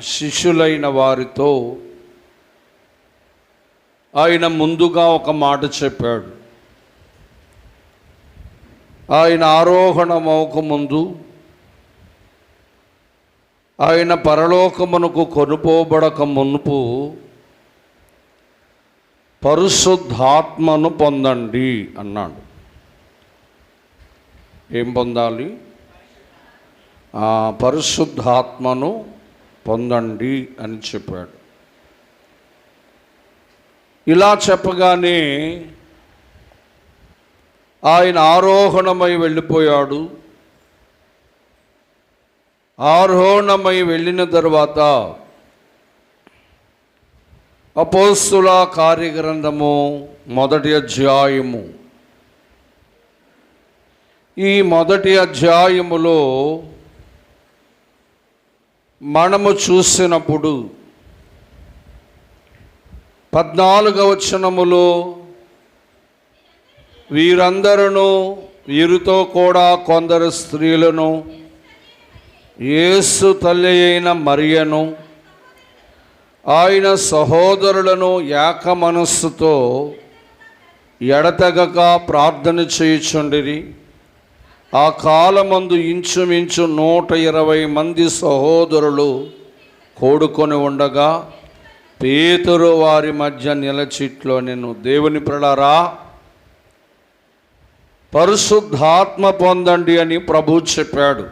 శిష్యులైన వారితో ఆయన ముందుగా ఒక మాట చెప్పాడు. ఆయన ఆరోహణమవక ముందు ఆయన పరలోకమునకు కొనుపోబడక మునుపు పరిశుద్ధాత్మను పొందండి అన్నాడు. ఏం పొందాలి? పరిశుద్ధాత్మను పొందండి అని చెప్పాడు. ఇలా చెప్పగానే ఆయన ఆరోహణమై వెళ్ళిపోయాడు. ఆరోహణమై వెళ్ళిన తర్వాత అపోస్తుల కార్యగ్రంథము 1వ అధ్యాయము, ఈ 1వ అధ్యాయములో మనము చూసినప్పుడు 14వ వచనములో వీరితో కూడా కొందరు స్త్రీలను, యేసు తల్లి అయిన మరియను, ఆయన సహోదరులను ఏక మనస్సుతో ఎడతెగక ప్రార్థన చేయుచుండిరి. ఆ కాలమందు ఇంచుమించు 120 మంది సహోదరులు కూడుకొని ఉండగా పేతురు వారి మధ్య నిలచిట్లో, నేను దేవుని ప్రియులారా పరిశుద్ధాత్మ పొందండి అని ప్రభువు చెప్పాడు.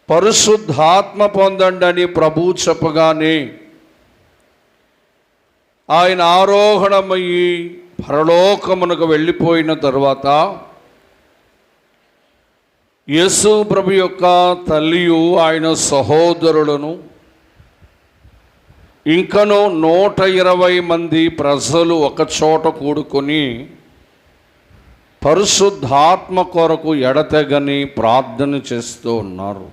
పరిశుద్ధాత్మ పొందండి అని ప్రభువు చెప్పగానే ఆయన ఆరోహణమయ్యి పరలోకమునకు వెళ్ళిపోయిన తర్వాత యేసు ప్రభు యొక్క తల్లియు ఆయన సహోదరులను ఇంకనూ 120 మంది ప్రజలు ఒకచోట కూడుకొని పరిశుద్ధాత్మ కొరకు ఎడతెగని ప్రార్థన చేస్తూ ఉన్నారు.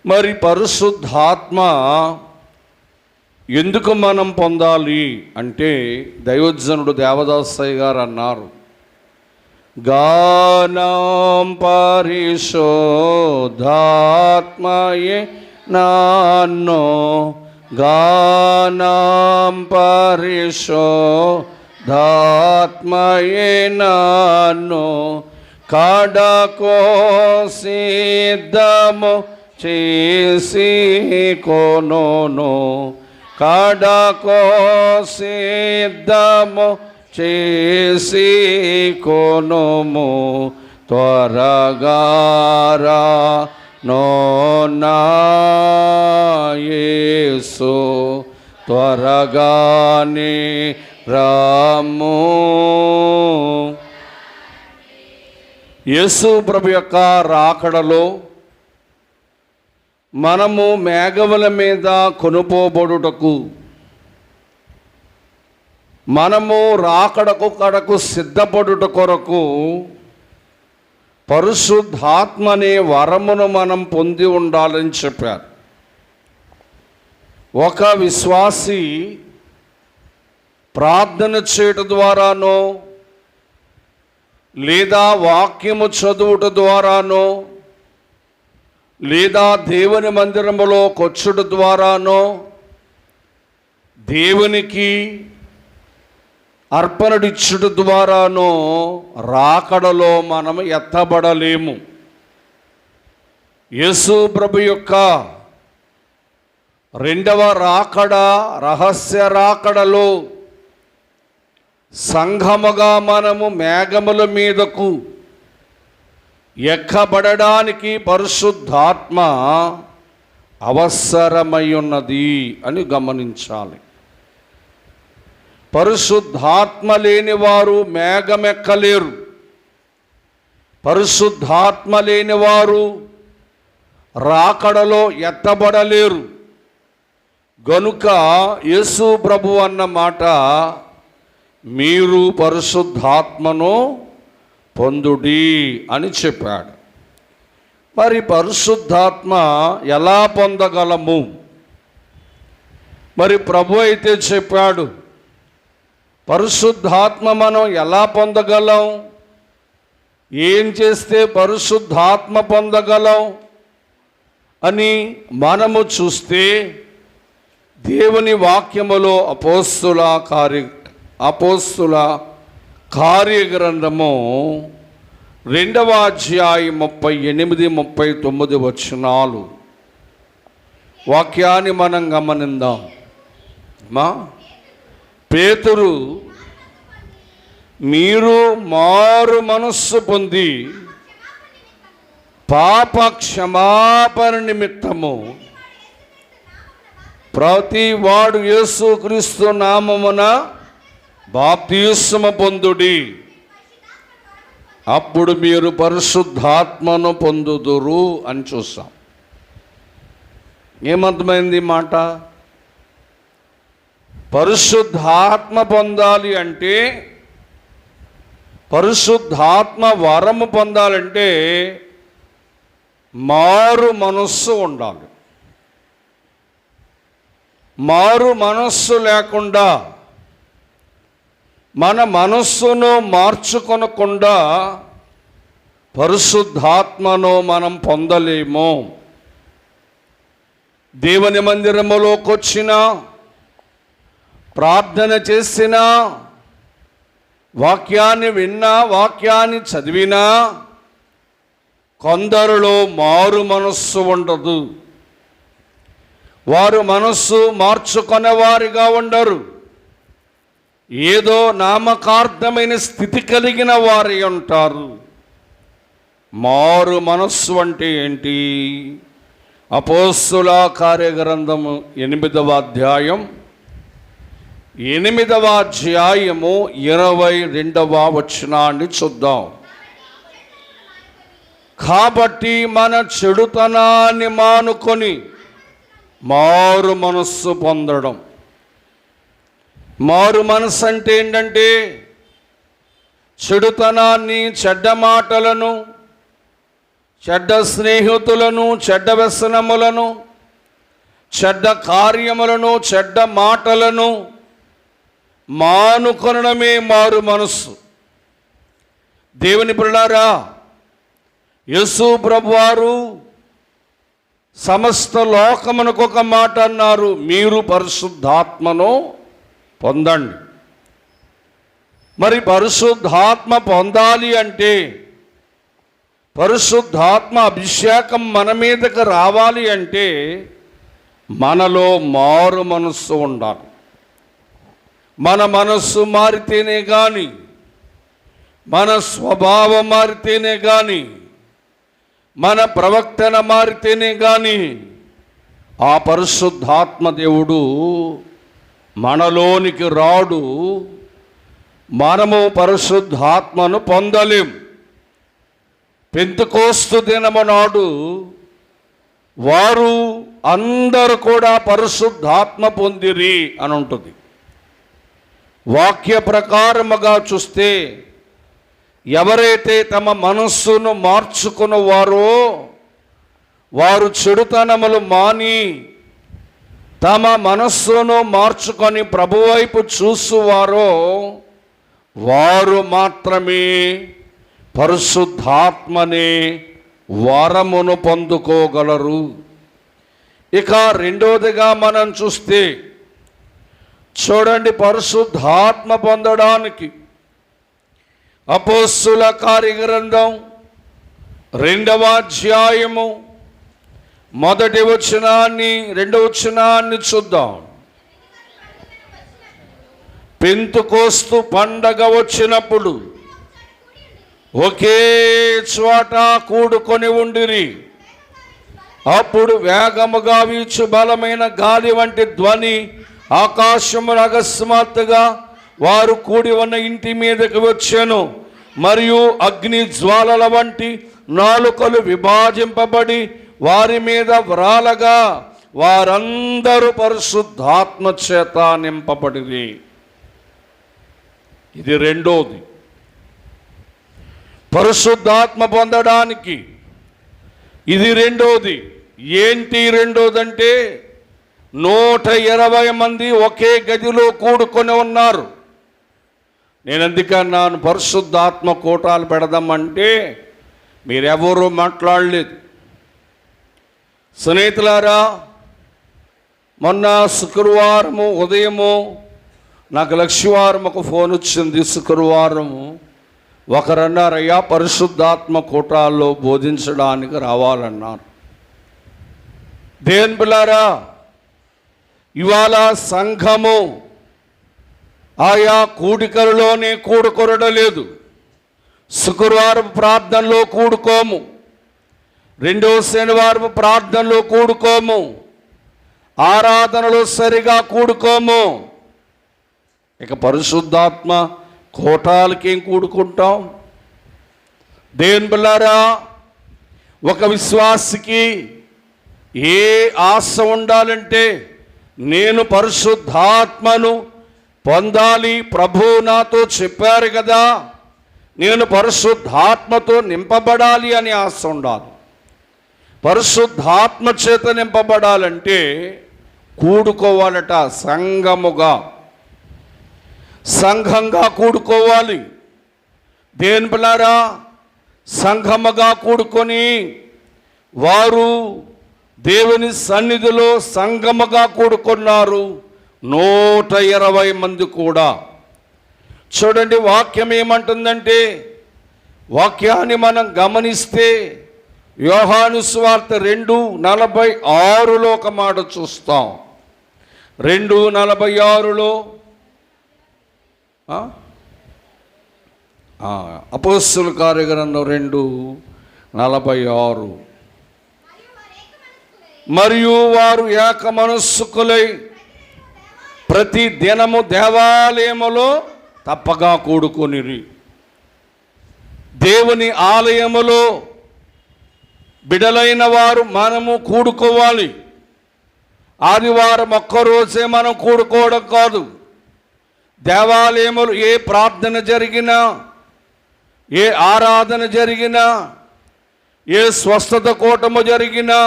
మరి పరిశుద్ధాత్మ ఎందుకు మనం పొందాలి అంటే దైవజనుడు దేవదాసయ్య గారు అన్నారు, గానం పరిశుద్ధాత్మయే నాన్నో, గానం పరిశుద్ధాత్మయే నాన్నో, కడకో సిద్ధము చేసి కొనోను, కడకో సిద్ధము చేసి కొనుము, త్వరగారా నోనా యేసు, త్వరగానే రాము. యేసు ప్రభు యొక్క రాకడలో మనము మేఘముల మీద కొనుపోబడుటకు, మనము రాకడకు కడకు సిద్ధపడుట కొరకు పరిశుద్ధాత్మ అనే వరమును మనం పొంది ఉండాలని చెప్పారు. ఒక విశ్వాసి ప్రార్థన చేయటం ద్వారానో లేదా వాక్యము చదువుట ద్వారానో లేదా దేవుని మందిరములో కొచ్చుట ద్వారానో దేవునికి అర్పణడిచ్చుట ద్వారానో రాకడలో మనం ఎత్తబడలేము. యేసు ప్రభు యొక్క రెండవ రాకడ, రహస్య రాకడలో సంఘముగా మనము మేఘముల మీదకు ఎక్కబడడానికి పరిశుద్ధాత్మ అవసరమై ఉన్నది అని గమనించాలి. పరిశుద్ధాత్మ లేని వారు మేఘమెక్కలేరు. పరిశుద్ధాత్మ లేని వారు రాకడలో ఎత్తబడలేరు. గనుక యేసు ప్రభు అన్న మాట, మీరు పరిశుద్ధాత్మను పొందుడి అని చెప్పాడు. మరి పరిశుద్ధాత్మ ఎలా పొందగలము? మరి ప్రభు అయితే చెప్పాడు, పరిశుద్ధాత్మ మనం ఎలా పొందగలం, ఏం చేస్తే పరిశుద్ధాత్మ పొందగలం అని మనము చూస్తే దేవుని వాక్యములో అపోస్తుల కార్యగ్రంథము 2వ అధ్యాయం 38, 39 వచనాలు వాక్యాన్ని మనం గమనిద్దాం. పేతురు, మీరు మారు మనస్సు పొంది పాప క్షమాపణ నిమిత్తము ప్రతి వాడు యేసుక్రీస్తు నామమున బాప్తిస్మము పొందుడి, అప్పుడు మీరు పరిశుద్ధాత్మను పొందుదురు అని చూస్తాం. ఏమర్థమైంది మాట? పరిశుద్ధాత్మ పొందాలి అంటే, పరిశుద్ధాత్మ వరము పొందాలంటే మారు మనస్సు ఉండాలి. మారు మనస్సు లేకుండా, మన మనస్సును మార్చుకొనకుండా పరిశుద్ధాత్మను మనం పొందలేము. దేవుని మందిరములోకి వచ్చినా, ప్రార్థన చేసినా, వాక్యాన్ని విన్నా, వాక్యాన్ని చదివినా కొందరిలో మారు మనస్సు ఉండదు. వారు మనస్సు మార్చుకునేవారిగా ఉండరు. ఏదో నామకార్థమైన స్థితి కలిగిన వారి ఉంటారు. మారు మనస్సు అంటే ఏంటి? అపోస్తుల కార్యగ్రంథము 8వ అధ్యాయం 22వ వచనాన్ని చూద్దాం. కాబట్టి మన చెడుతనాన్ని మానుకొని మారు మనస్సు పొందడం. మారు మనస్సు అంటే ఏంటంటే చెడుతనాన్ని, చెడ్డ మాటలను, చెడ్డ స్నేహితులను, చెడ్డ వ్యసనములను, చెడ్డ కార్యములను, చెడ్డ మాటలను మానుకొనడమే మారు మనస్సు. దేవుని పిల్లారా, యేసు ప్రభువారు సమస్త లోకమునకు ఒక మాట అన్నారు, మీరు పరిశుద్ధాత్మను పొందండి. మరి పరిశుద్ధాత్మ పొందాలి అంటే, పరిశుద్ధాత్మ అభిషేకం మన మీదకి రావాలి అంటే మనలో మారు మనస్సు ఉండాలి. మన మనస్సు మారితేనే కానీ, మన స్వభావం మారితేనే కానీ, మన ప్రవర్తన మారితేనే కానీ ఆ పరిశుద్ధాత్మ దేవుడు మనలోనికి రాడు. మనము పరిశుద్ధాత్మను పొందలేం. పెంతెకోస్తు దినము నాడు వారు అందరూ కూడా పరిశుద్ధాత్మ పొందిరి అని ఉంటుంది. వాక్య ప్రకారముగా చూస్తే ఎవరైతే తమ మనస్సును మార్చుకున్నవారో, వారు చెడుతనములు మాని తమ మనస్సును మార్చుకొని ప్రభువైపు చూసువారో వారు మాత్రమే పరిశుద్ధాత్మనే వరమును పొందుకోగలరు. ఇక రెండోదిగా మనం చూస్తే చూడండి, పరిశుద్ధాత్మ పొందడానికి అపోస్తుల కార్యగ్రంథం 2వ అధ్యాయము 1వ వచనాన్ని 2వ వచనాన్ని చూద్దాం. పెంతెకోస్తు పండగ వచ్చినప్పుడు ఒకే చోట కూడుకొని ఉండిరి. అప్పుడు వేగముగా వీచు బలమైన గాలి వంటి ధ్వని ఆకాశమున అకస్మాత్తుగా వారు కూడి ఉన్న ఇంటి మీదకి వచ్చాను. మరియు అగ్ని జ్వాలల వంటి నాలుకలు విభాజింపబడి వారి మీద వ్రాలగా వారందరూ పరిశుద్ధాత్మ చేత నింపబడిరి. ఇది రెండోది. పరిశుద్ధాత్మ పొందడానికి ఇది రెండోది. ఏంటి రెండోదంటే, 120 మంది ఒకే గదిలో కూడుకొని ఉన్నారు. నేను అందుకన్నాను పరిశుద్ధాత్మ కూటాలు పెడదామంటే మీరెవరూ మాట్లాడలేదు. స్నేహితులారా, మొన్న శుక్రవారము ఉదయము నాకు లక్ష్మీవారం ఒక ఫోన్ వచ్చింది. శుక్రవారము ఒకరన్నారు, అయ్యా పరిశుద్ధాత్మ కూటాల్లో బోధించడానికి రావాలన్నారు. దేవుని బిడ్డలారా, ఇవాళ సంఘము ఆయా కూడికలలోనే కూడుకొనడలేదు. శుక్రవారం ప్రార్థనలో కూడుకోము, రెండో శనివారం ప్రార్థనలో కూడుకోము, ఆరాధనలో సరిగా కూడుకోము. ఇక పరిశుద్ధాత్మ కోటాలకేం కూడుకుంటాం? దేవుని బిడ్డలారా, ఒక విశ్వాసికి ఏ ఆశ ఉండాలంటే, నేను పరిశుద్ధాత్మను పొందాలి, ప్రభువు నాతో చెప్పారు కదా, నేను పరిశుద్ధాత్మతో నింపబడాలి అని ఆశ ఉండాలి. పరిశుద్ధాత్మ చేత నింపబడాలంటే కూడుకోవాలట, సంఘంగా కూడుకోవాలి. దేవుని బిడ్డలారా, సంఘముగా కూడుకొని వారు దేవుని సన్నిధిలో సంఘముగా కూడుకున్నారు 120 మంది కూడా. చూడండి, వాక్యం ఏమంటుందంటే, వాక్యాన్ని మనం గమనిస్తే యోహాను సువార్త 2:46 ఒక మాట చూస్తాం. 2:46 అపోస్తలుల కార్యగ్రంథం 2:46, మరియు వారు ఏక మనస్సుకులై ప్రతి దినము దేవాలయములో తప్పగా కూడుకొనిరి. దేవుని ఆలయములో బిడలైన వారు మనము కూడుకోవాలి. ఆదివారం ఒక్కరోజే మనం కూడుకోవడం కాదు. దేవాలయములు ఏ ప్రార్థన జరిగినా, ఏ ఆరాధన జరిగినా, ఏ స్వస్థత కూటము జరిగినా,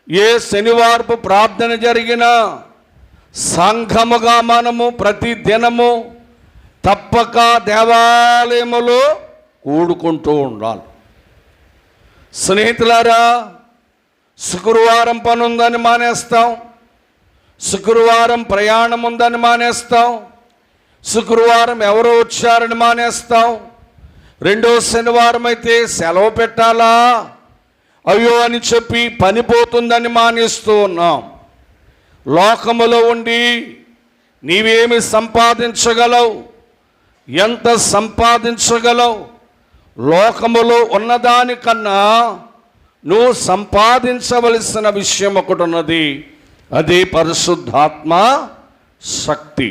ఏ శనివారపు ప్రార్థన జరిగినా సంఘముగా మనము ప్రతి దినము తప్పక దేవాలయములో కూడుకుంటూ ఉండాలి. స్నేహితులారా, శుక్రవారం పని ఉందని మానేస్తాం, శుక్రవారం ప్రయాణం ఉందని మానేస్తాం, శుక్రవారం ఎవరో వచ్చారని మానేస్తాం, రెండో శనివారం అయితే సెలవు పెట్టాలా అయ్యో అని చెప్పి పని పోతుందని మానేస్తూ ఉన్నాం. లోకములో ఉండి నీవేమి సంపాదించగలవు, ఎంత సంపాదించగలవు? లోకములో ఉన్నదానికన్నా నువ్వు సంపాదించవలసిన విషయం ఒకటి ఉన్నది, అది పరిశుద్ధాత్మ శక్తి.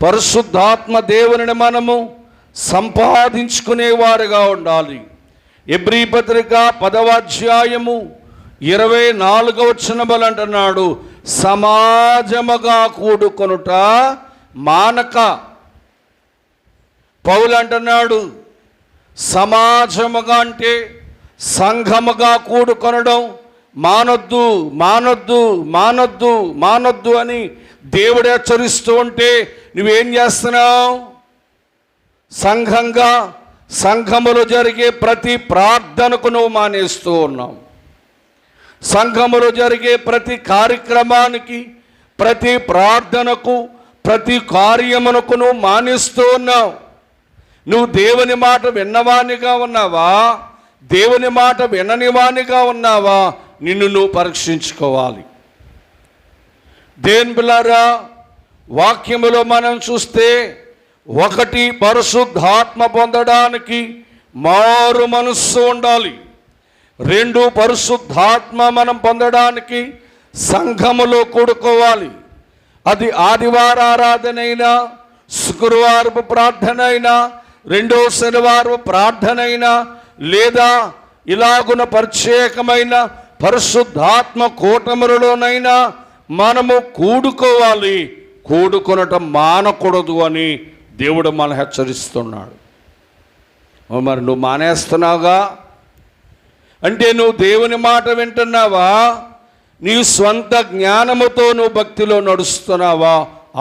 పరిశుద్ధాత్మ దేవునిని మనము సంపాదించుకునేవారుగా ఉండాలి. ఎబ్రీ పత్రిక 10వ అధ్యాయము 24వ వచనములు అంటున్నాడు, సమాజముగా కూడుకొనుట మానక. పౌలు అంటున్నాడు, సమాజముగా అంటే సంఘముగా కూడుకొనడం మానొద్దు, మానొద్దు, మానొద్దు, మానొద్దు అని దేవుడు హెచ్చరిస్తూ ఉంటే నువ్వేం చేస్తున్నావు? సంఘములో జరిగే ప్రతి ప్రార్థనకు నువ్వు మానేస్తూ ఉన్నావు. సంఘములో జరిగే ప్రతి కార్యక్రమానికి, ప్రతి ప్రార్థనకు, ప్రతి కార్యమునకు నువ్వు మానేస్తూ ఉన్నావు. నువ్వు దేవుని మాట విన్నవానిగా ఉన్నావా, దేవుని మాట విననివానిగా ఉన్నావా? నిన్ను నువ్వు పరీక్షించుకోవాలి. దేవుని బిడ్డలారా, వాక్యములో మనం చూస్తే, ఒకటి పరిశుద్ధాత్మ పొందడానికి మారు మనస్సు ఉండాలి. 2 పరిశుద్ధాత్మ మనం పొందడానికి సంఘములో కూడుకోవాలి. అది ఆదివార ఆరాధన అయినా, శుక్రవారపు ప్రార్థన అయినా, రెండో శనివారం ప్రార్థన అయినా, లేదా ఇలాగున ప్రత్యేకమైన పరిశుద్ధాత్మ కూటములలోనైనా మనము కూడుకోవాలి. కూడుకొనటం మానకూడదు అని దేవుడు మనం హెచ్చరిస్తున్నాడు. మరి నువ్వు మానేస్తున్నావుగా అంటే నువ్వు దేవుని మాట వింటున్నావా, నీ స్వంత జ్ఞానముతో నువ్వు భక్తిలో నడుస్తున్నావా?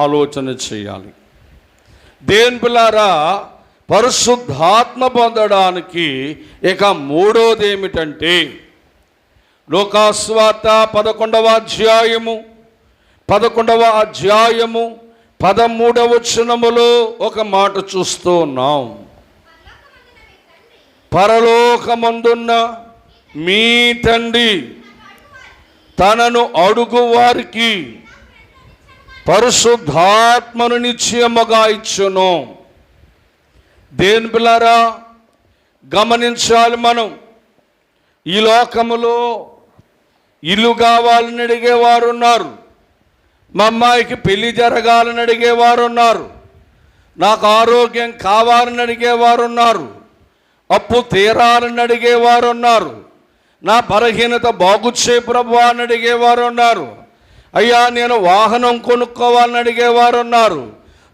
ఆలోచన చేయాలి. దేవుని పిల్లారా, పరిశుద్ధాత్మ పొందడానికి ఇక 3వది ఏమిటంటే లోకాసువార్త 11వ అధ్యాయము 13వ వచనములో ఒక మాట చూస్తూ ఉన్నాం. పరలోకమందున్న మీ తండ్రి తనను అడుగు వారికి పరిశుద్ధాత్మను నిశ్చయముగా ఇచ్చును. దేవుని పిల్లారా, గమనించాలి. మనం ఈ లోకములో ఇల్లు కావాలని అడిగేవారు ఉన్నారు, మా అమ్మాయికి పెళ్లి జరగాలని అడిగేవారు ఉన్నారు, నాకు ఆరోగ్యం కావాలని అడిగేవారు ఉన్నారు, అప్పు తీరాలని అడిగేవారు ఉన్నారు, నా బలహీనత బాగుచ్చే ప్రభువా అని అడిగేవారు ఉన్నారు, అయ్యా నేను వాహనం కొనుక్కోవాలని అడిగేవారు ఉన్నారు,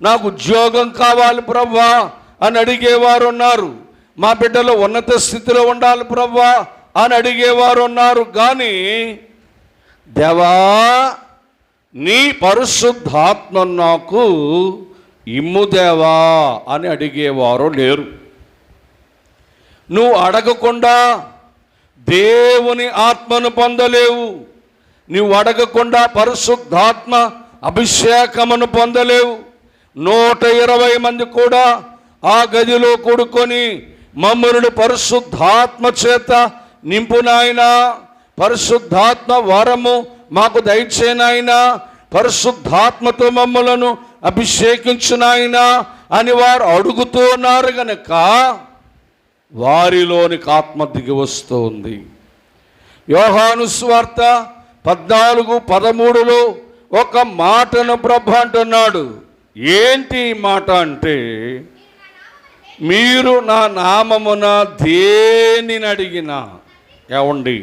నాకు ఉద్యోగం కావాలి ప్రభువా అని అడిగేవారు ఉన్నారు, మా బిడ్డలు ఉన్నత స్థితిలో ఉండాలి ప్రభువా అని అడిగేవారు ఉన్నారు. కానీ దేవా నీ పరిశుద్ధాత్మ నాకు ఇమ్ము దేవా అని అడిగేవారు లేరు. నువ్వు అడగకుండా దేవుని ఆత్మను పొందలేవు. నువ్వు అడగకుండా పరిశుద్ధాత్మ అభిషేకమును పొందలేవు. 120 మంది కూడా ఆ గదిలో కూడుకొని మమ్మల్ని పరిశుద్ధాత్మ చేత నింపు నాయనా, పరిశుద్ధాత్మ వరము మాకు దయచేనాయనా, పరిశుద్ధాత్మతో మమ్మలను అభిషేకించు నాయనా అని వారు అడుగుతూ ఉన్నారు గనక వారిలోనికి ఆత్మ దిగి వస్తూ ఉంది. యోహాను సువార్త 14:13లో ఒక మాటను ప్రభు అంటున్నాడు. ఏంటి ఈ మాట అంటే, మీరు నా నామమున దేనిని అడిగినా, ఏమండి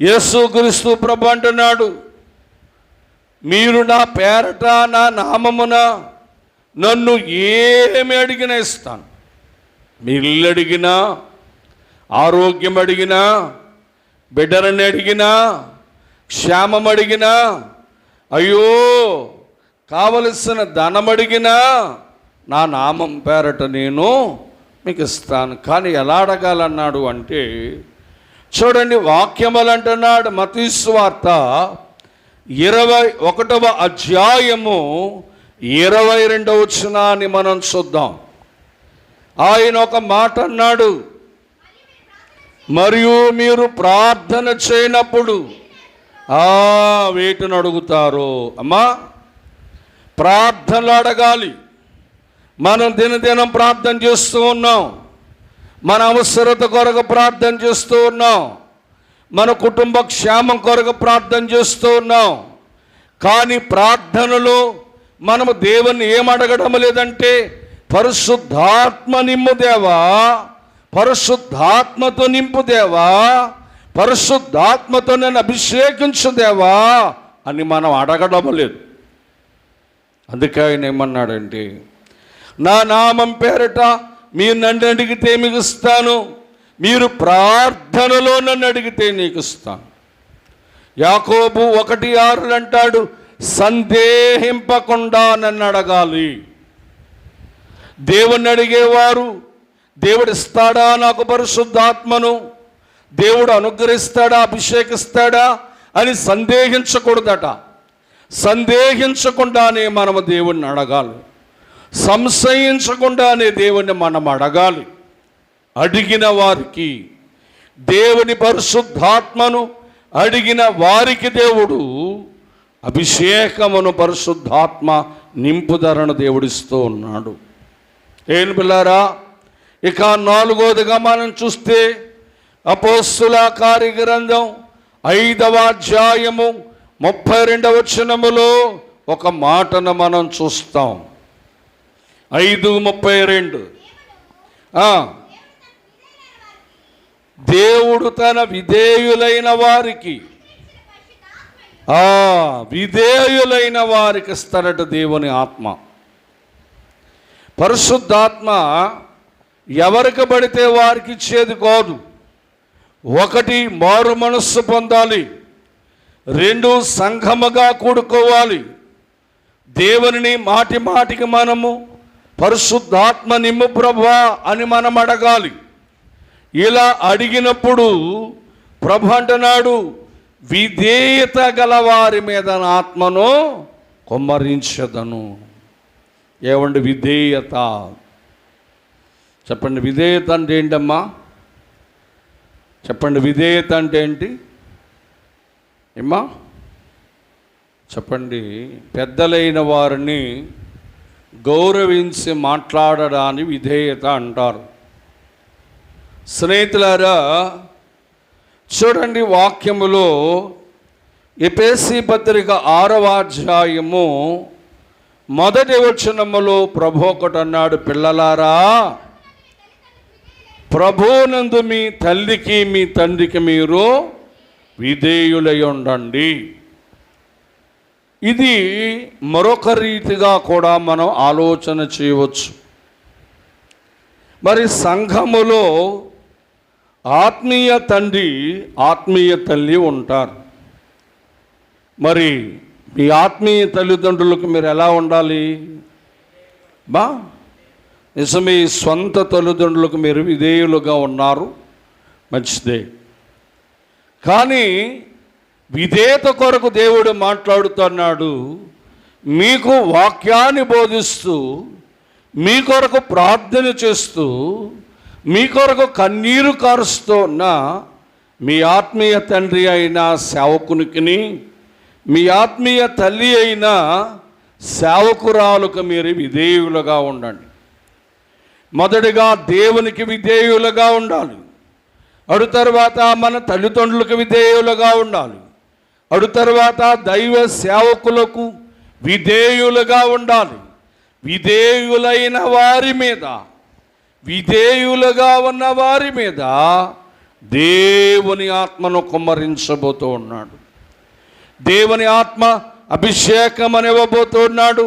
యేసుక్రీస్తు ప్రభు అంటున్నాడు, మీరు నా పేరట నా నామమున నన్ను ఏమి అడిగినా ఇస్తాను. మీరు ఇల్లు అడిగినా, ఆరోగ్యం అడిగినా, బిడ్డలని అడిగినా, క్షేమం అడిగినా, అయ్యో కావలసిన ధనం అడిగినా నా నామం పేరట నేను మీకు ఇస్తాను. కానీ ఎలా అడగాలన్నాడు అంటే, చూడండి వాక్యములు అంటున్నాడు. మత్తయి సువార్త 21వ అధ్యాయము 22వ వచనాన్ని మనం చూద్దాం. ఆయన ఒక మాట అన్నాడు, మరియు మీరు ప్రార్థన చేయనప్పుడు వేటిని అడుగుతారు. అమ్మా, ప్రార్థనలు అడగాలి. మనం దినదినం ప్రార్థన చేస్తూ ఉన్నాం, మన అవసరత కొరకు ప్రార్థన చేస్తూ ఉన్నాం, మన కుటుంబ క్షేమం కొరకు ప్రార్థన చేస్తూ ఉన్నాం. కానీ ప్రార్థనలో మనము దేవుణ్ణి ఏమడగడం లేదంటే, పరిశుద్ధాత్మ నింపు దేవా, పరిశుద్ధాత్మతో నింపు దేవా, పరిశుద్ధాత్మతో నేను అభిషేకించు దేవా అని మనం అడగడం లేదు. అందుకే ఆయన ఏమన్నాడంటే, నా నామం పేరట మీరు నన్ను అడిగితే మీకు ఇస్తాను, మీరు ప్రార్థనలో నన్ను అడిగితే నీకు ఇస్తాను. యాకోబు 1:6 అంటాడు, సందేహింపకుండా నన్ను అడగాలి. దేవుణ్ణి అడిగేవారు దేవుడు ఇస్తాడా నాకు పరిశుద్ధాత్మను, దేవుడు అనుగ్రహిస్తాడా, అభిషేకిస్తాడా అని సందేహించకూడదట. సందేహించకుండానే మనము దేవుణ్ణి అడగాలి, సంశయించకుండానే దేవుణ్ణి మనం అడగాలి. అడిగిన వారికి, దేవుని పరిశుద్ధాత్మను అడిగిన వారికి దేవుడు అభిషేకమును, పరిశుద్ధాత్మ నింపుదలను దేవుడిస్తూ ఉన్నాడు. ఏం పిల్లారా, ఇక 4వదిగా మనం చూస్తే అపోస్తుల కార్యగ్రంథం 5వ అధ్యాయము 32వ వచనములో ఒక మాటను మనం చూస్తాం. 5:32 దేవుడు తన విధేయులైన వారికి ఇస్తారట దేవుని ఆత్మ. పరిశుద్ధాత్మ ఎవరికి పడితే వారికి ఇచ్చేది కాదు. 1 మారు మనస్సు పొందాలి, 2 సంఘముగా కూడుకోవాలి. దేవుని మాటి మాటికి మనము పరిశుద్ధాత్మ నిమ్ము ప్రభువా అని మనం అడగాలి. ఇలా అడిగినప్పుడు ప్రభు అంటున్నాడు, విధేయత గల వారి మీద నా ఆత్మను కుమ్మరించదను. ఏమండి విధేయత? చెప్పండి, విధేయత అంటే ఏంటమ్మా? చెప్పండి, విధేయత అంటే ఏంటి ఏమ్మా? చెప్పండి. పెద్దలైన వారిని గౌరవించి మాట్లాడడాన్ని విధేయత అంటారు. స్నేహితులారా, చూడండి, వాక్యములో ఎఫెసీ పత్రిక 6వ అధ్యాయము మొదటి వచనములో ప్రభు ఒకటి అన్నాడు, పిల్లలారా ప్రభువునందు మీ తల్లికి మీ తండ్రికి మీరు విధేయులై ఉండండి. ఇది మరొక రీతిగా కూడా మనం ఆలోచన చేయవచ్చు. మరి సంఘములో ఆత్మీయ తండ్రి ఆత్మీయ తల్లి ఉంటారు. మరి మీ ఆత్మీయ తల్లిదండ్రులకు మీరు ఎలా ఉండాలి? నిజమే, స్వంత తల్లిదండ్రులకు మీరు విధేయులుగా ఉన్నారు, మంచిదే. కానీ విధేయత కొరకు దేవుడు మాట్లాడుతున్నాడు. మీకు వాక్యాన్ని బోధిస్తూ, మీ కొరకు ప్రార్థన చేస్తూ, మీ కొరకు కన్నీరు కారుస్తూ ఉన్న మీ ఆత్మీయ తండ్రి అయిన సేవకునికి, మీ ఆత్మీయ తల్లి అయిన సేవకురాలకు మీరు విధేయులుగా ఉండండి. మొదటిగా దేవునికి విధేయులుగా ఉండాలి. అడు తర్వాత మన తల్లిదండ్రులకు విధేయులుగా ఉండాలి. అడు తర్వాత దైవ సేవకులకు విధేయులుగా ఉండాలి. విధేయులైన వారి మీద, విధేయులుగా ఉన్న వారి మీద దేవుని ఆత్మను కుమ్మరించబోతూ ఉన్నాడు. దేవుని ఆత్మ అభిషేకం అనివ్వబోతున్నాడు.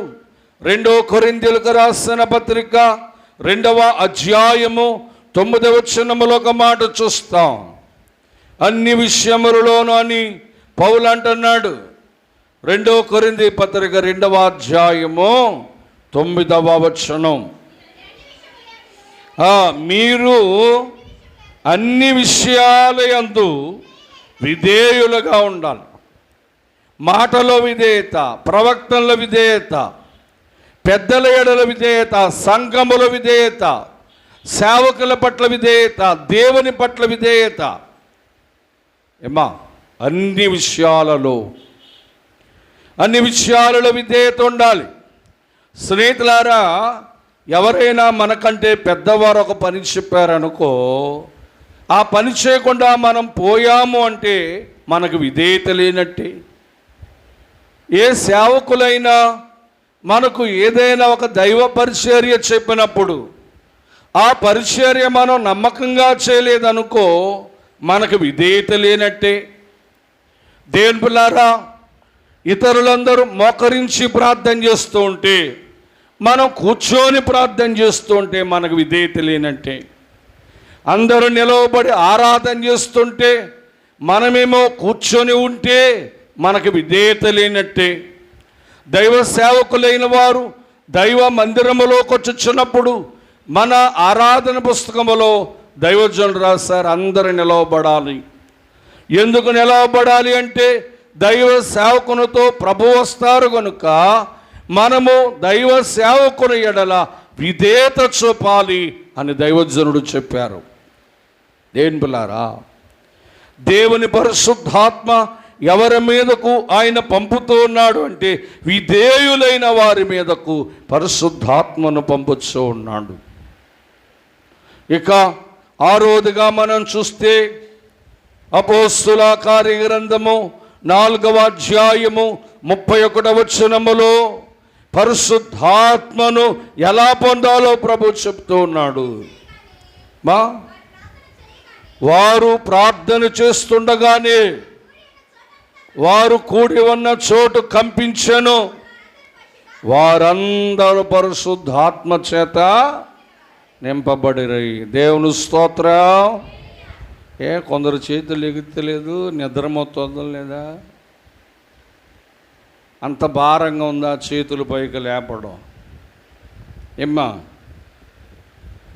2 కొరింథీయులకు రాసిన పత్రిక 2వ అధ్యాయము 9వ వచనములో ఒక మాట చూస్తాం. అన్ని విషయములలోనూ అని పౌలు అంటున్నాడు. 2 కొరింథీ పత్రిక 2వ అధ్యాయము 9వ వచనం, మీరు అన్ని విషయాల యందు విధేయులుగా ఉండాలి. మాటలో విధేయత, ప్రవక్తనలో విధేయత, పెద్దల ఎడల విధేయత, సంఘముల విధేయత, సేవకుల పట్ల విధేయత, దేవుని పట్ల విధేయత. అన్ని విషయాలలో విధేయత ఉండాలి. స్నేహితులారా, ఎవరైనా మనకంటే పెద్దవారు ఒక పని చెప్పారనుకో, ఆ పని చేయకుండా మనం పోయాము అంటే మనకు విధేయత లేనట్టే. ఏ సేవకులైనా మనకు ఏదైనా ఒక దైవ పరిచర్య చెప్పినప్పుడు ఆ పరిచర్య మనం నమ్మకంగా చేయలేదనుకో మనకు విధేయత లేనట్టే. దేవుని పిల్లారా, ఇతరులందరూ మోకరించి ప్రార్థన చేస్తూ ఉంటే, మనం కూర్చొని ప్రార్థన చేస్తూ ఉంటే మనకు విధేయత లేనట్టే. అందరూ నిలవబడి ఆరాధన చేస్తుంటే మనమేమో కూర్చొని ఉంటే మనకు విధేయత లేనట్టే. దైవ సేవకులైన వారు దైవ మందిరములోకి వచ్చుచున్నప్పుడు మన ఆరాధన పుస్తకములో దైవజనులు రాశారు, అందరూ నిలవబడాలి. ఎందుకు నిలవబడాలి అంటే దైవ సేవకునితో ప్రభు వస్తారు కనుక మనము దైవ సేవకుని ఎడల విధేయత చూపాలి అని దైవజనుడు చెప్పారు. దేవుని పిల్లారా, దేవుని పరిశుద్ధాత్మ ఎవరి మీదకు ఆయన పంపుతూ ఉన్నాడు అంటే విధేయులైన వారి మీదకు పరిశుద్ధాత్మను పంపుతూ ఉన్నాడు. ఇక 6వదిగా మనం చూస్తే అపోస్తుల కార్యగ్రంథము 4వ అధ్యాయము 31వ వచనములో పరిశుద్ధాత్మను ఎలా పొందాలో ప్రభు చెప్తూ ఉన్నాడు. వారు ప్రార్థన చేస్తుండగానే వారు కూడి ఉన్న చోటు కంపించెను. వారందరూ పరిశుద్ధాత్మ చేత నింపబడిరి. దేవుని స్తోత్రం. కొందరు చేతులు ఎగుతలేదు, నిద్రమొత్తం లేదా? అంత భారంగా ఉందా చేతులు పైకి లేపడం? ఏమ్మా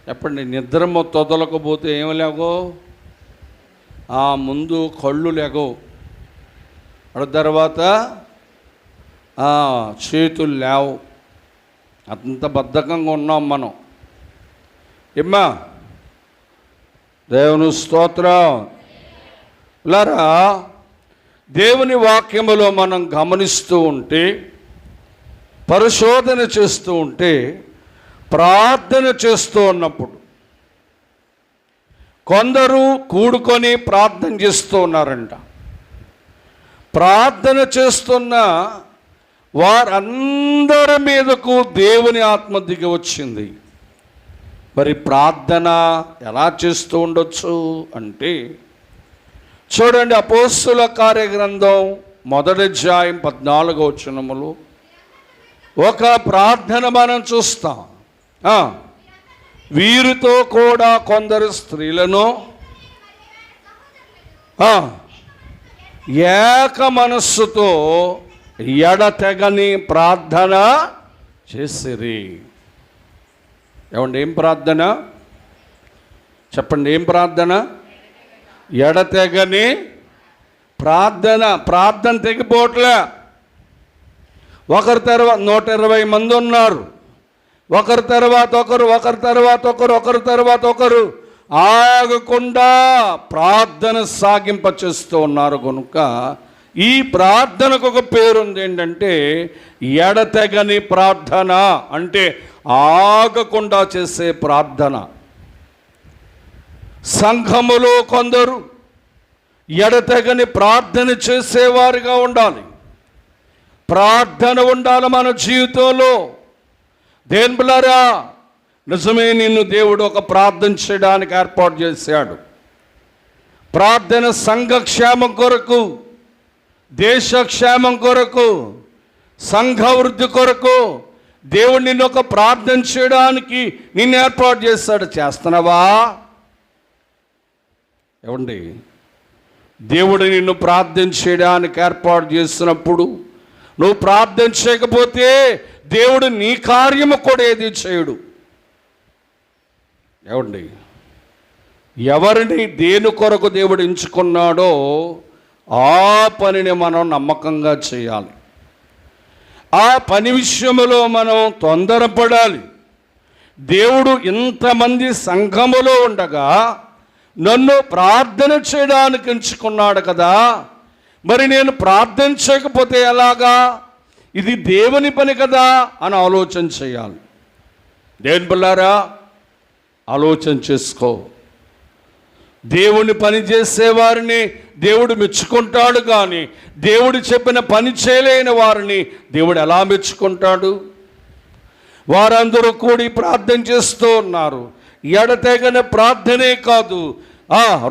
చెప్పండి, నిద్రమొత్తం వదలకపోతే ఏమి లేకో ముందు కళ్ళు లేగవు, తర్వాత చేతులు లేవు. అంత బద్ధకంగా ఉన్నాం మనం. ఏమ్మా, దేవుని స్తోత్రం. లారా, దేవుని వాక్యములో మనం గమనిస్తూ ఉంటే, పరిశోధన చేస్తూ ఉంటే, ప్రార్థన చేస్తూ ఉన్నప్పుడు కొందరు కూడుకొని ప్రార్థన చేస్తూ ఉన్నారంట. ప్రార్థన చేస్తున్న వారందరి మీదకు దేవుని ఆత్మ దిగి వచ్చింది. మరి ప్రార్థన ఎలా చేస్తూ ఉండొచ్చు అంటే, చూడండి, అపోస్తుల కార్యగ్రంథం 1వ అధ్యాయం 14వ వచనములో ఒక ప్రార్థన మనం చూస్తాం. వీరితో కూడా కొందరు స్త్రీలను ఏక మనస్సుతో ఎడతెగని ప్రార్థన చేసిరి. ఏమండి, ఏం ప్రార్థన చెప్పండి? ఏం ప్రార్థన? ఎడతెగని ప్రార్థన. ప్రార్థన తెగిపోవట్లే. ఒకరి తర్వాత 120 మంది ఉన్నారు. ఒకరి తర్వాత ఒకరు, ఒకరి తర్వాత ఒకరు, ఒకరి తర్వాత ఒకరు ఆగకుండా ప్రార్థన సాగింపచేస్తూ ఉన్నారు. కనుక ఈ ప్రార్థనకు ఒక పేరుంది. ఏంటంటే ఎడతెగని ప్రార్థన. అంటే ఆగకుండా చేసే ప్రార్థన. సంఘములో కొందరు ఎడతెగని ప్రార్థన చేసేవారుగా ఉండాలి. ప్రార్థన ఉండాలి మన జీవితంలో. దేవులారా, నిజమే, నిన్ను దేవుడు ఒక ప్రార్థన చేయడానికి ఏర్పాటు చేశాడు. ప్రార్థన సంఘక్షేమం కొరకు, దేశక్షేమం కొరకు, సంఘవృద్ధి కొరకు దేవుడు నిన్ను ఒక ప్రార్థన చేయడానికి నిన్ను ఏర్పాటు చేశాడు. చేస్తున్నావా? ఏమండి, దేవుడు నిన్ను ప్రార్థన చేయడానికి ఏర్పాటు చేసినప్పుడు నువ్వు ప్రార్థన చేయకపోతే దేవుడు నీ కార్యము కూడా ఏది చేయడు. ఏమండి, ఎవరిని దేని కొరకు దేవుడు ఎంచుకున్నాడో ఆ పనిని మనం నమ్మకంగా చేయాలి. ఆ పని విషయంలో మనం తొందరపడాలి. దేవుడు ఇంతమంది సంఘములో ఉండగా నన్ను ప్రార్థన చేయడానికి ఎంచుకున్నాడు కదా, మరి నేను ప్రార్థన చేయకపోతే ఎలాగా? ఇది దేవుని పని కదా అని ఆలోచన చేయాలి. దేవుని బిడ్డలారా, ఆలోచన చేసుకో. దేవుని పని చేసేవారిని దేవుడు మెచ్చుకుంటాడు, కానీ దేవుడు చెప్పిన పని చేయలేని వారిని దేవుడు ఎలా మెచ్చుకుంటాడు? వారందరూ కూడి ప్రార్థన చేస్తూ ఉన్నారు. ఎడతెగని ప్రార్థనే కాదు,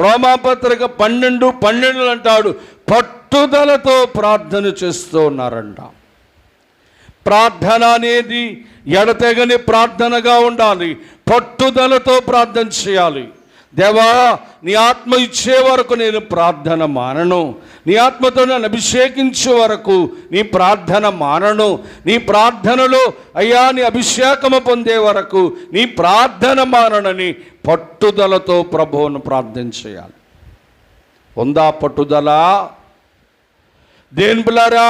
రోమాపత్రిక 12:12 అంటాడు, పట్టుదలతో ప్రార్థన చేస్తూ ఉన్నారంట. ప్రార్థన అనేది ఎడతెగని ప్రార్థనగా ఉండాలి. పట్టుదలతో ప్రార్థన చేయాలి. దేవా, నీ ఆత్మ ఇచ్చే వరకు నేను ప్రార్థన మానను. నీ ఆత్మతో నన్ను అభిషేకించే వరకు నీ ప్రార్థన మానను. నీ ప్రార్థనలో అయ్యా నీ అభిషేకము పొందే వరకు నీ ప్రార్థన మాననని పట్టుదలతో ప్రభువును ప్రార్థన చేయాలి. ఉందా పట్టుదల? దేని బిడ్డలారా,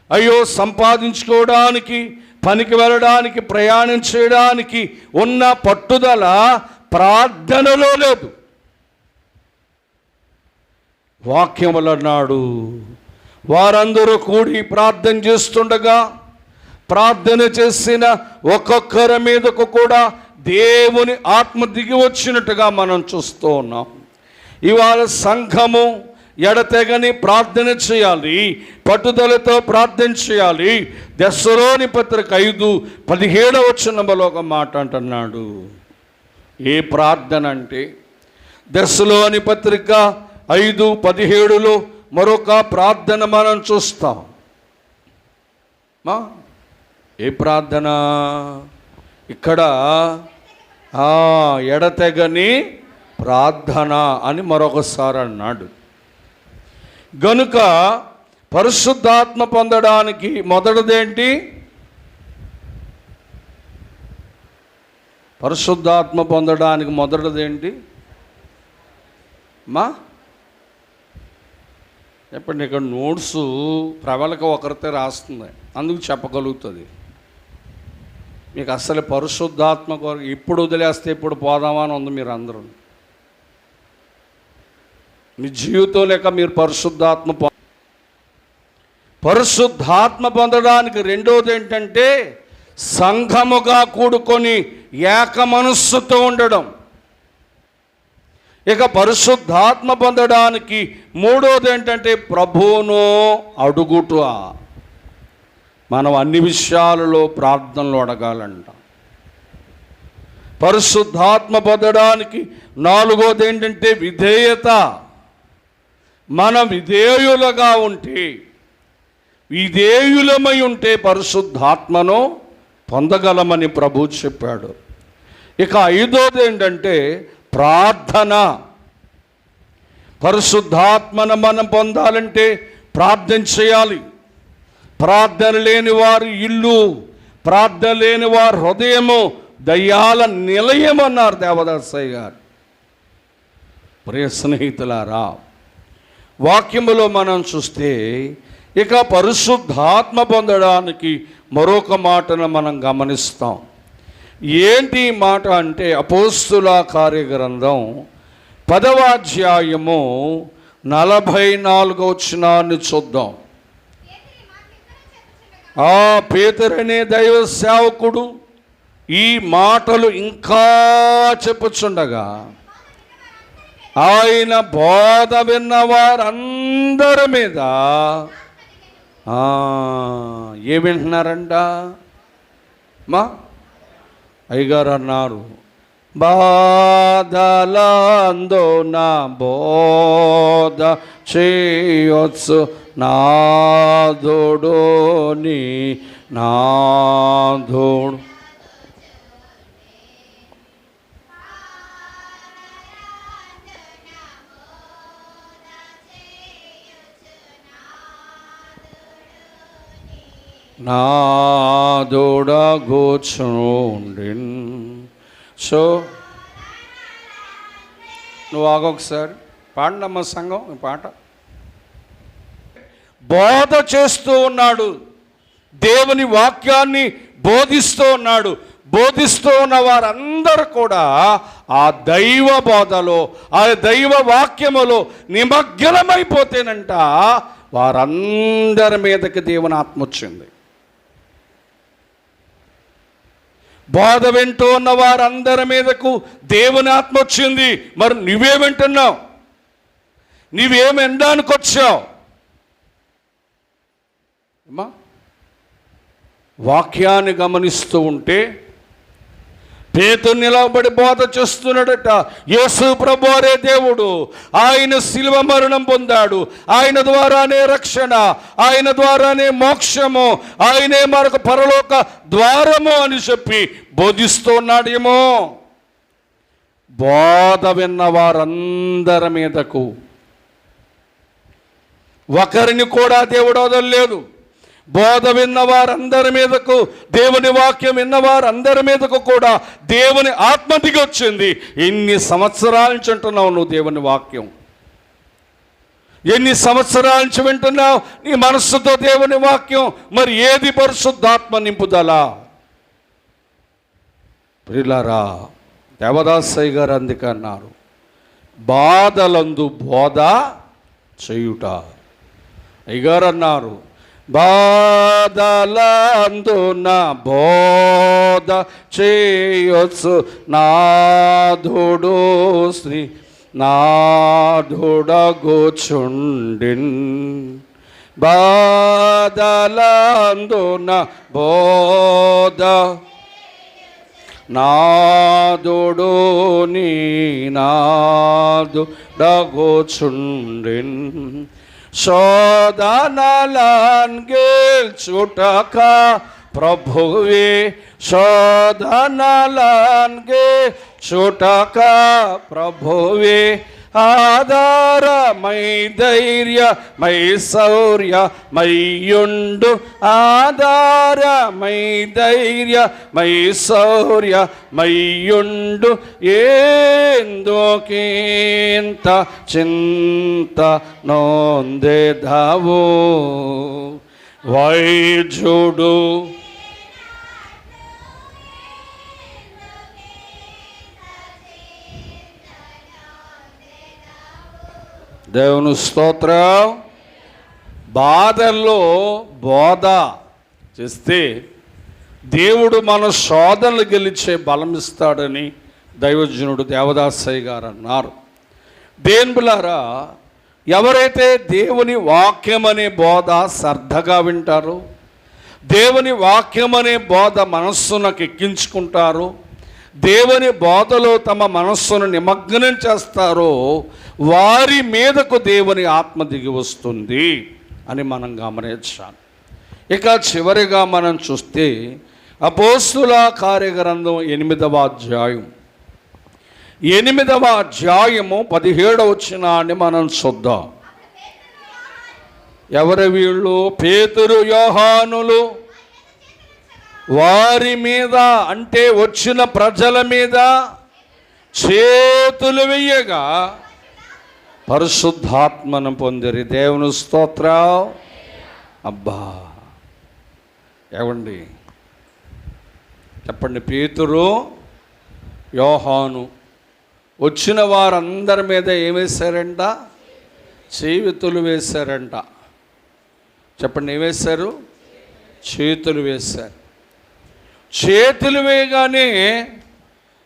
అయ్యో సంపాదించుకోవడానికి, పనికి వెళ్ళడానికి, ప్రయాణం చేయడానికి ఉన్న పట్టుదల ప్రార్థనలో లేదు. వాక్యములు అన్నాడు, వారందరూ కూడి ప్రార్థన చేస్తుండగా ప్రార్థన చేసిన ఒక్కొక్కరి మీదకు కూడా దేవుని ఆత్మ దిగి వచ్చినట్టుగా మనం చూస్తూ ఉన్నాం. ఇవాళ సంఘము ఎడతెగని ప్రార్థన చేయాలి, పట్టుదలతో ప్రార్థన చేయాలి. దెస్సలోని పత్రిక 5:17 వచనములో ఒక మాట అంటున్నాడు. ఏ ప్రార్థన అంటే, దెస్సలోని పత్రిక 5:17లో మరొక ప్రార్థన మనం చూస్తాం. ఏ ప్రార్థన? ఇక్కడ ఎడతెగని ప్రార్థన అని మరొకసారి అన్నాడు. గనుక పరిశుద్ధాత్మ పొందడానికి మొదటిదేంటి? పరిశుద్ధాత్మ పొందడానికి మొదటిదేంటి? చెప్పండి, ఇక్కడ నోట్స్ ప్రబలక ఒకరితే రాస్తుంది, అందుకు చెప్పగలుగుతుంది. మీకు అసలు పరిశుద్ధాత్మ కొరకు ఇప్పుడు వదిలేస్తే ఇప్పుడు పోదామా అని ఉంది. మీరు అందరూ మీ జీవితం లేక మీరు పరిశుద్ధాత్మ పొందడానికి రెండోది ఏంటంటే సంఘముగా కూడుకొని ఏక మనస్సుతో ఉండడం. ఇక పరిశుద్ధాత్మ పొందడానికి మూడోది ఏంటంటే ప్రభువును అడుగుట. మనం అన్ని విషయాలలో ప్రార్థనలు అడగాలంట. పరిశుద్ధాత్మ పొందడానికి నాలుగోది ఏంటంటే విధేయత. మనం విధేయులమై ఉంటే పరిశుద్ధాత్మను పొందగలమని ప్రభు చెప్పాడు. ఇక ఐదోది ఏంటంటే ప్రార్థన. పరిశుద్ధాత్మను మనం పొందాలంటే ప్రార్థన చేయాలి. ప్రార్థన లేని వారి ఇల్లు, ప్రార్థన లేని వారి హృదయము దయ్యాల నిలయం అన్నారు దేవదాసయ్య గారు. ప్రియ స్నేహితులారా, వాక్యములో మనం చూస్తే ఇక పరిశుద్ధాత్మ పొందడానికి మరొక మాటను మనం గమనిస్తాం. ఏంటి మాట అంటే అపోస్తుల కార్యగ్రంథం 10వ అధ్యాయము 44వ వచనాన్ని చూద్దాం. పేతురనే దైవ సేవకుడు ఈ మాటలు ఇంకా చెప్పుచుండగా ఆయన బోధ విన్న వారందరి మీద ఏం వింటున్నారంట? మా అయ్యగారు అన్నారు, బాధలందు నా బోధ చేయొచ్చు నాథుడు నీ నాథుడు. నాథుడా కూర్చుండిన్. సో నువ్వు ఆగొకసారి పాడినమ్మ సంఘం ఈ పాట. బోధ చేస్తూ ఉన్నాడు, దేవుని వాక్యాన్ని బోధిస్తూ ఉన్నాడు. బోధిస్తూ ఉన్న వారందరూ కూడా ఆ దైవ బోధలో, ఆ దైవ వాక్యములో నిమగ్నమైపోతేనంట వారందరి మీదకి దేవుని ఆత్మ వచ్చింది. బోధ వింటూ ఉన్న వారందరి మీదకు దేవుని ఆత్మ వచ్చింది. మరి నువ్వే వింటున్నావు? నువ్వేమి వినడానికి వచ్చావు? వాక్యాన్ని గమనిస్తూ ఉంటే పేతురు నిలబడి బోధ చేస్తున్నాడట. యేసు ప్రభువారే దేవుడు, ఆయన శిలువ మరణం పొందాడు, ఆయన ద్వారానే రక్షణ, ఆయన ద్వారానే మోక్షము, ఆయనే మరొక పరలోక ద్వారము అని చెప్పి బోధిస్తున్నాడేమో. బోధ విన్న వారందరి మీదకు ఒకరిని కూడా దేవుడు వదలలేదు. బోధ విన్న వారందరి మీదకు, దేవుని వాక్యం విన్నవారందరి మీదకు కూడా దేవుని ఆత్మ దిగి వచ్చింది. ఎన్ని సంవత్సరాల నుంచి వింటున్నావు నువ్వు దేవుని వాక్యం? ఎన్ని సంవత్సరాల నుంచి వింటున్నావు నీ మనస్సుతో దేవుని వాక్యం? మరి ఏది పరిశుద్ధాత్మ నింపుదల? ప్రియులారా, దేవదాసయ్య గారు అందుకన్నారు, బాధలందు బోధ చేయుట. అయ్యగారు అన్నారు, బాధలందున బోధ చేయొచ్చు నాథుడు శ్రీ నాథుడగుచుండిన్. బాధలందున బోధ నాథుడు నీ నాథుడగుచుండిన్. శోధనలను గెలుచుటక ప్రభువే, శోధనలను గెలుచుటక ప్రభువే ఆధార మై ధైర్య మై శౌర్య మయ్యుండు ఆధార మై ధైర్య మై శౌర్య మయ్యుండు ఏందోకేంత చింత నొందెదావు వైద్యుడు దేవుని స్తోత్రం. బాధల్లో బోధ చేస్తే దేవుడు మన శోధనలు గెలిచే బలం ఇస్తాడని దైవజనుడు దేవదాసయ్య గారు అన్నారు. దేవులారా, ఎవరైతే దేవుని వాక్యం అనే బోధ శ్రద్ధగా వింటారో, దేవుని వాక్యం అనే బోధ మనస్సునకు ఎక్కించుకుంటారో, దేవుని బోధలో తమ మనస్సును నిమగ్నం చేస్తారో, వారి మీదకు దేవుని ఆత్మ దిగి వస్తుంది అని మనం గమనించాలి. ఇక చివరిగా మనం చూస్తే అపోస్తుల కార్యగ్రంథం 8వ అధ్యాయం 17వ వచనాన్ని మనం చూద్దాం. ఎవరు వీళ్ళు? పేతురు యోహానులు వారి మీద, అంటే వచ్చిన ప్రజల మీద చేతులు వెయ్యగా పరిశుద్ధాత్మను పొందిరి. దేవుని స్తోత్రం. అబ్బా, ఏమండి చెప్పండి. పేతురు యోహాను వచ్చిన వారందరి మీద ఏం వేశారంట? చేతులు వేశారంట. చెప్పండి, ఏం వేశారు? చేతులు వేశారు. చేతులు వేయగానే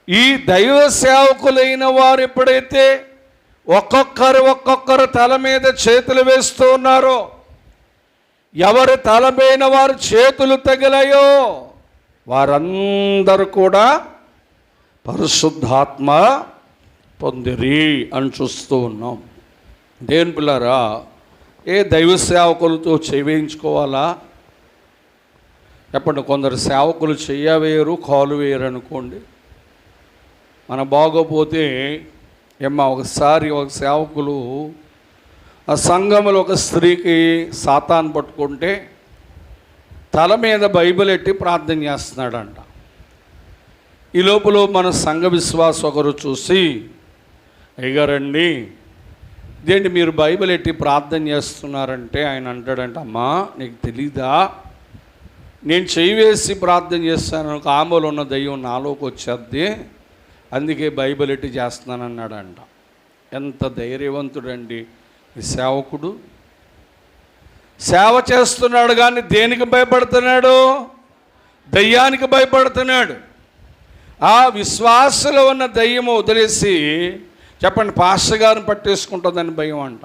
ఈ దైవ సేవకులైన వారు ఎప్పుడైతే ఒక్కొక్కరు తల మీద చేతులు వేస్తూ ఉన్నారో, ఎవరి తల పైన వారు చేతులు తగిలాయో వారందరూ కూడా పరిశుద్ధాత్మ పొందిరి అని చూస్తూ ఉన్నాం. దేవుని పిల్లరా, ఏ దైవ సేవకులతో చేయించుకోవాలా? చెప్పండి. కొందరు సేవకులు చెయ్యవేయరు, కాలు వేయరు అనుకోండి. మన బాగోపోతే ఒకసారి ఒక సేవకులు ఆ సంఘంలో ఒక స్త్రీకి సాతాను పట్టుకుంటే తల మీద బైబిల్ ఎట్టి ప్రార్థన చేస్తున్నాడంట. ఈ లోపల మన సంఘ విశ్వాసం ఒకరు చూసి, అయ్యగారండి ఇదేంటి మీరు బైబిల్ ఎట్టి ప్రార్థన చేస్తున్నారంటే ఆయన అంటాడంట, అమ్మా నీకు తెలీదా, నేను చెయ్యి వేసి ప్రార్థన చేస్తాను, ఆమెలో ఉన్న దయ్యం నాలోకి వచ్చేద్ది, అందుకే బైబిల్ ఎట్టి చేస్తున్నాను అన్నాడంట. ఎంత ధైర్యవంతుడండి ఈ సేవకుడు. సేవ చేస్తున్నాడు కానీ దేనికి భయపడుతున్నాడు? దయ్యానికి భయపడుతున్నాడు. ఆ విశ్వాసంలో ఉన్న దయ్యము వదిలేసి, చెప్పండి, పాస్టర్ గారిని పట్టేసుకుంటుందని భయం అంట.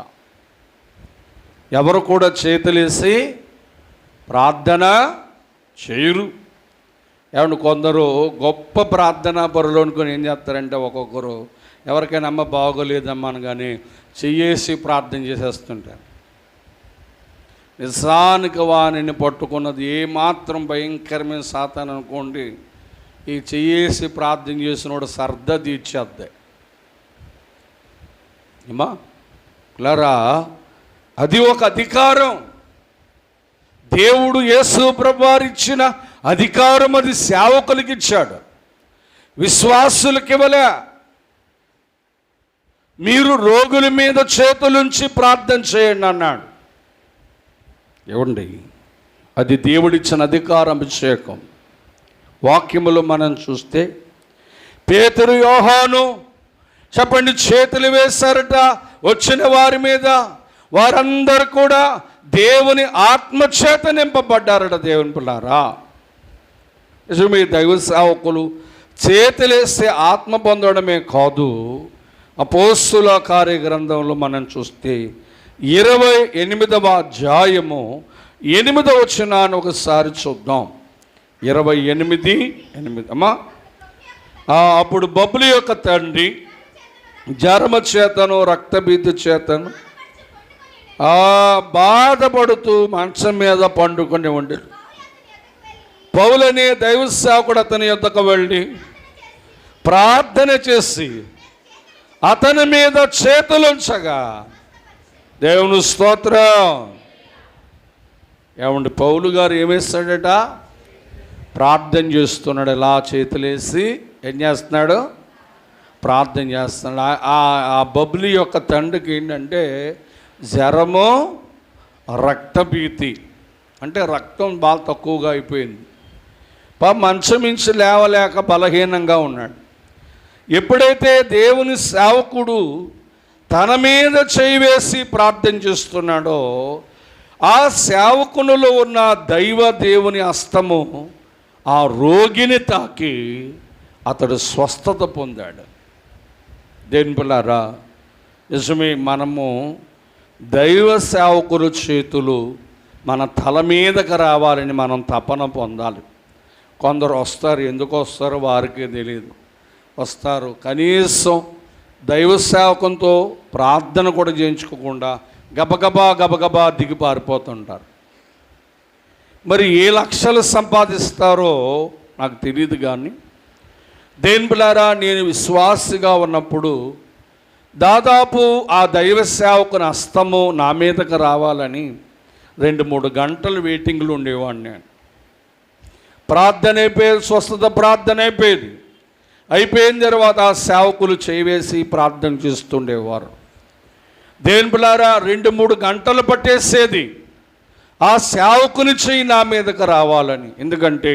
ఎవరు కూడా చేతులేసి ప్రార్థన చేయరు. ఏమంటే కొందరు గొప్ప ప్రార్థనా పరులు అనుకుని ఏం చేస్తారంటే, ఒక్కొక్కరు ఎవరికైనా అమ్మ బాగోలేదమ్మా అనగానే చెయ్యేసి ప్రార్థన చేసేస్తుంటారు. నిజానికి వానిని పట్టుకున్నది ఏమాత్రం భయంకరమైన సాతాను అనుకోండి, ఈ చెయ్యేసి ప్రార్థన చేసినోడు సర్ద తీర్చేద్దాయి. ఏమా క్లారా, అది ఒక అధికారం. దేవుడు యేసు ప్రభువారు ఇచ్చిన అధికారం, అది సేవకులకి ఇచ్చాడు, విశ్వాసులకి ఇవ్వలే. మీరు రోగుల మీద చేతులుంచి ప్రార్థన చేయండి అన్నాడు. ఏమండి, అది దేవుడిచ్చిన అధికారం, అభిషేకం. వాక్యములో మనం చూస్తే పేతురు యోహాను చెప్పండి చేతులు వేశారట వచ్చిన వారి మీద. వారందరూ కూడా దేవుని ఆత్మచేత నింపబడ్డారట. దేవుని పిల్లారా, నిజమే, దైవ సేవకులు చేతులేస్తే ఆత్మ పొందడమే కాదు. అపోస్తుల కార్యగ్రంథంలో మనం చూస్తే 28వ అధ్యాయము 8వ వచనాన్ని ఒకసారి చూద్దాం. 28:8 అమ్మా. అప్పుడు బబులు యొక్క తండ్రి జరమ చేతను రక్తభీతి చేతను బాధపడుతూ మంచం మీద పండుకొని ఉండి, పౌలనే దైవ సేవకుడు అతని యొద్దకు వెళ్ళి ప్రార్థన చేసి అతని మీద చేతులుంచగా దేవుని స్తోత్రం. ఏమండి పౌలు గారు ఏమేస్తాడట? ప్రార్థన చేస్తున్నాడు. ఇలా చేతులేసి ఏం చేస్తున్నాడు? ప్రార్థన చేస్తున్నాడు. ఆ బబులి యొక్క తండ్రికి ఏంటంటే జ్వరము, రక్తభీతి, అంటే రక్తం బాగా తక్కువగా అయిపోయింది. మంచం మించి లేవలేక బలహీనంగా ఉన్నాడు. ఎప్పుడైతే దేవుని సేవకుడు తన మీద చేయి వేసి ప్రార్థన చేస్తున్నాడో ఆ సేవకునిలో ఉన్న దైవ దేవుని హస్తము ఆ రోగిని తాకి అతడు స్వస్థత పొందాడు. దేని పిల్లారా, నిజమే, మనము దైవ సేవకుల చేతులు మన తల మీదకి రావాలని మనం తపన పొందాలి. కొందరు వస్తారు, ఎందుకు వస్తారో వారికే తెలియదు. వస్తారు, కనీసం దైవ సేవకంతో ప్రార్థన కూడా చేయించుకోకుండా గబగబా దిగి పారిపోతుంటారు. మరి ఏ లక్షలు సంపాదిస్తారో నాకు తెలియదు. కానీ దేని బిడ్డలారా, నేను విశ్వాసిగా ఉన్నప్పుడు దాదాపు ఆ దైవ సేవకుని హస్తము నా మీదకి రావాలని 2-3 గంటలు వెయిటింగ్లు ఉండేవాడిని. నేను ప్రార్థన అయిపోయేది, స్వస్థత ప్రార్థన అయిపోయేది. అయిపోయిన తర్వాత ఆ సేవకులు చేయవేసి ప్రార్థన చేస్తుండేవారు. దేని బిడ్డలారా, 2-3 గంటలు పట్టేసేది ఆ సేవకుని చేయి నా మీదకి రావాలని. ఎందుకంటే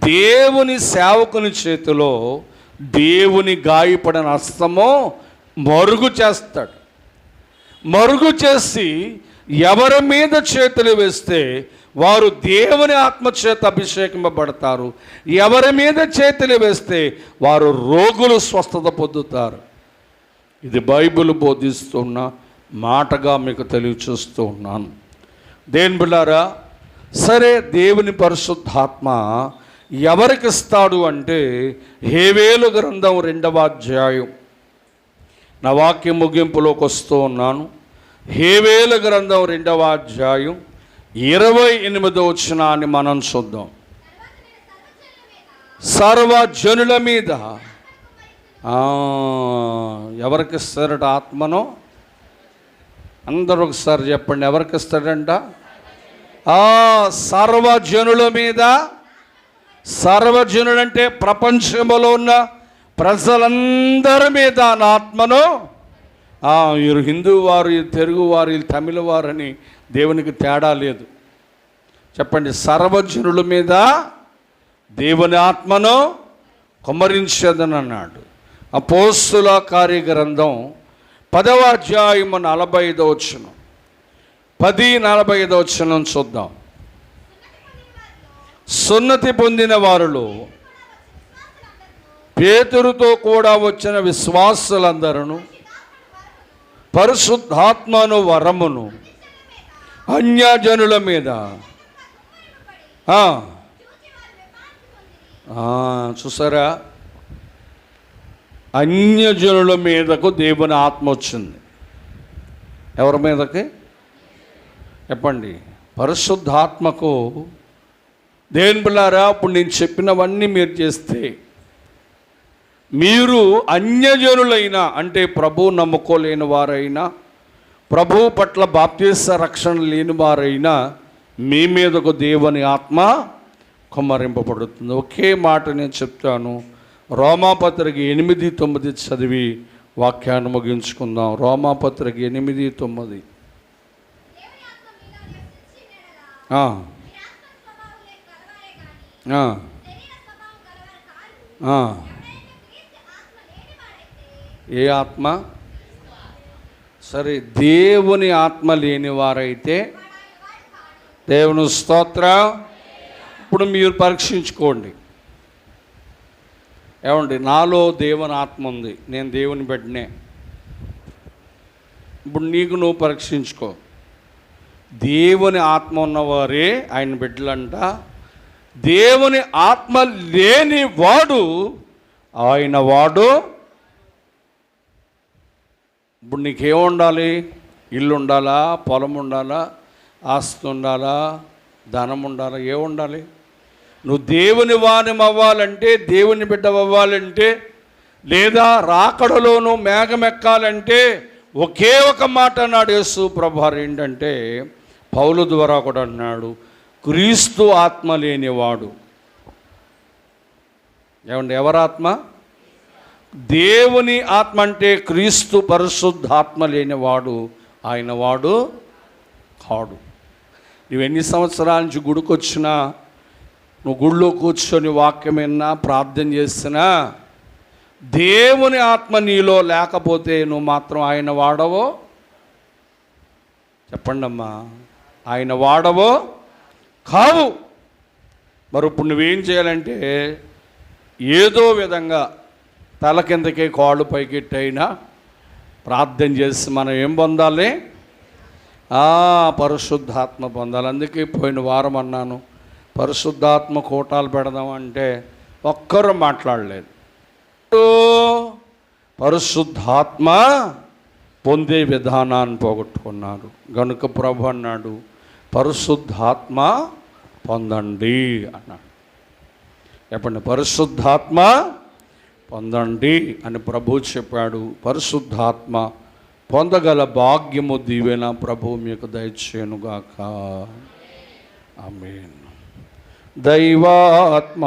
దేవుని సేవకుని చేతిలో దేవుని గాయపడిన హస్తమో మరుగు చేస్తాడు. మరుగు చేసి ఎవరి మీద చేతులు వేస్తే వారు దేవుని ఆత్మచేత అభిషేకింపబడతారు. ఎవరి మీద చేతులు వేస్తే వారు రోగులు స్వస్థత పొందుతారు. ఇది బైబిల్ బోధిస్తున్న మాటగా మీకు తెలియచేస్తూ ఉన్నాను. దేని బిడ్డారా, సరే, దేవుని పరిశుద్ధాత్మ ఎవరికి ఇస్తాడు అంటే హేబేలు గ్రంథం 2వ అధ్యాయం. నా వాక్యం ముగింపులోకి వస్తూ ఉన్నాను. హేబేలు గ్రంథం 2వ అధ్యాయం 28వ వచనాన్ని మనం చూద్దాం. సర్వజనుల మీద ఎవరికి ఇస్తారట ఆత్మను? అందరూ ఒకసారి చెప్పండి, ఎవరికి ఇస్తాడంట? సర్వజనుల మీద. సర్వజనులంటే ప్రపంచంలో ఉన్న ప్రజలందరి మీద నా ఆత్మను, వీరు హిందూ వారు, తెలుగు వారు, తమిళ వారు అని దేవునికి తేడా లేదు. చెప్పండి, సర్వజనుల మీద దేవుని ఆత్మను కుమ్మరించదని అన్నాడు. అపోస్తుల కార్యగ్రంథం 10వ అధ్యాయం 45వ వచనం, 10:45వ వచనం చూద్దాం. సున్నతి పొందిన వారిలో పేతురుతో కూడా వచ్చిన విశ్వాసులందరూ పరిశుద్ధాత్మను వరమును అన్యజనుల మీద. చూసారా, అన్యజనుల మీదకు దేవుని ఆత్మ వచ్చింది. ఎవరి మీదకి చెప్పండి? పరిశుద్ధాత్మకు. దేవుని బిడ్డలారా, ఇప్పుడు నేను చెప్పినవన్నీ మీరు చేస్తే మీరు అన్యజనులైనా, అంటే ప్రభు నమ్ముకోలేని వారైనా, ప్రభు పట్ల బాప్తిస్మ రక్షణ లేని వారైనా మీ మీదకు దేవుని ఆత్మ కుమ్మరింపబడుతుంది. ఒకే మాట నేను చెప్తాను. రోమాపత్రిక 8:9 చదివి వాక్యాన్ని ముగించుకుందాం. రోమాపత్రిక 8:9. ఏ ఆత్మ? సరే, దేవుని ఆత్మ లేని వారైతే దేవుని స్తోత్రం. ఇప్పుడు మీరు పరీక్షించుకోండి. ఏమండి, నాలో దేవుని ఆత్మ ఉంది, నేను దేవుని బిడ్డనే. ఇప్పుడు నీకు నువ్వు పరీక్షించుకో. దేవుని ఆత్మ ఉన్నవారే ఆయన బిడ్డలంట. దేవుని ఆత్మ లేని వాడు ఆయన వాడు. ఇప్పుడు నీకేముండాలి? ఇల్లు ఉండాలా, పొలం ఉండాలా, ఆస్తి ఉండాలా, ధనం ఉండాలా? ఏముండాలి? నువ్వు దేవుని వాణ్యం అవ్వాలంటే, దేవుని బిడ్డ అవ్వాలంటే, లేదా రాకడలోనూ మేఘమెక్కాలంటే ఒకే ఒక మాట అన్నాడు యేసు ప్రభువారు, ఏంటంటే పౌలు ద్వారా కూడా అన్నాడు, క్రీస్తు ఆత్మ లేనివాడు. ఏమండి, ఎవరాత్మ? దేవుని ఆత్మ అంటే క్రీస్తు పరిశుద్ధాత్మ లేనివాడు ఆయన వాడు కాడు. నువ్వు ఎన్ని సంవత్సరాల నుంచి గుడికి వచ్చినా, నువ్వు గుడిలో కూర్చొని వాక్యం విన్నా, ప్రార్థన చేసినా, దేవుని ఆత్మ నీలో లేకపోతే నువ్వు మాత్రం ఆయన వాడవో? చెప్పండి అమ్మా, ఆయన వాడవో కావు. మరి ఇప్పుడు నువ్వేం చేయాలంటే, ఏదో విధంగా తల కిందకి కాళ్ళు పైకెట్టయినా ప్రార్థన చేసి మనం ఏం పొందాలి? పరిశుద్ధాత్మ పొందాలి. అందుకే పోయిన వారం అన్నాను, పరిశుద్ధాత్మ కూటాలు పెడదామంటే ఒక్కరు మాట్లాడలేదు. పరిశుద్ధాత్మ పొందే విధానాన్ని పోగొట్టుకున్నారు. గనుక ప్రభు అన్నాడు, పరిశుద్ధాత్మ పొందండి అన్నాడు. చెప్పండి, పరిశుద్ధాత్మ పొందండి అని ప్రభు చెప్పాడు. పరిశుద్ధాత్మ పొందగల భాగ్యము దీవెన ప్రభు మీకు దయచేయునుగాక. ఆమేన్. దైవాత్మ